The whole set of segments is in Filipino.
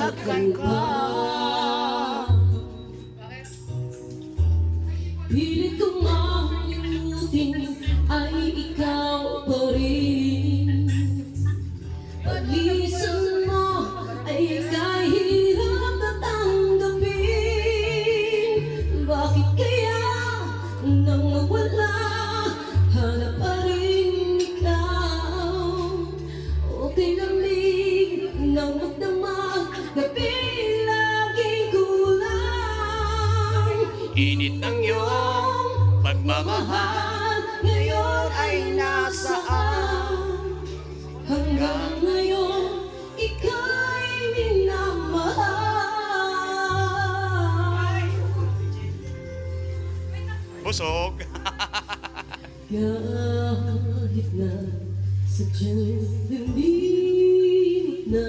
mahal ka. Pilit kong makalimutin ay ikaw pa rin. Pag-isan mo ay kahirap na tanggapin. Bakit kaya nang mawala hanap pa rin ikaw? Okay lamig ng magdamag, gabi laging kulang. Init ng iyong pagmamahal ngayon ay nasaan? Hanggang ngayon, ika'y minamahal. busog. Kahit na sadyang lumilit na,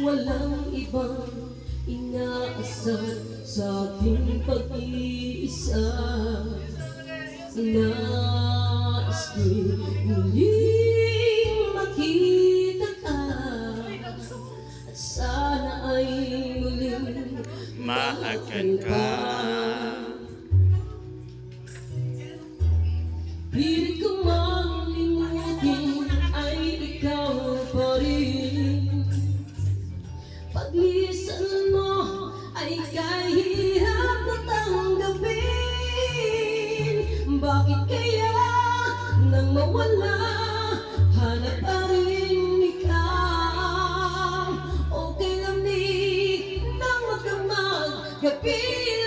walang ibang inaasar sa aking pag-iisa. Nais ko'y muling makita ka, at sana ay muling Mahagan ka. Pilit kong makalimutin ay ikaw pa rin. Pag-isan mo ay kahirap na tanggapin. Bakit kaya nang mawala hanap pa rin ikaw? Okay lamig ng magdamag, gabi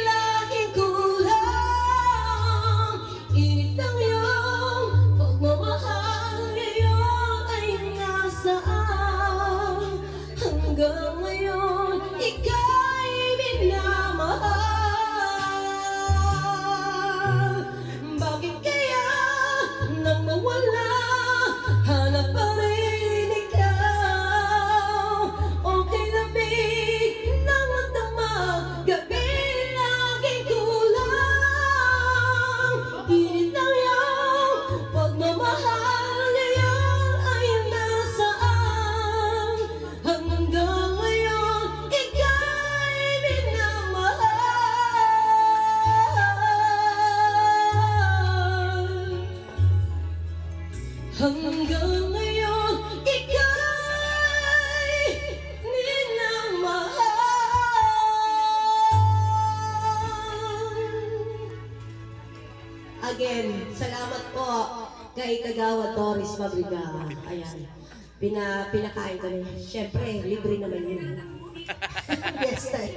laging kulang. Init ng iyong pagmamahal ngayon ay nasaan? Hanggang ngayon, ika'y minamahal. Bakit kaya nang mawala hanap pa rin ikaw? Okay lamig ng magdamag, gabi laging kulang. Init ng iyong pagmamahal ngayon ay nasaan? Hanggang ngayon, ika'y minamahal. Hanggang ngayon, ika'y minamahal. Again, salamat po kay Kagawad Doris Mabriga. Ayan, pinakain ko na. Siyempre, libre naman yun. Yes, tayo.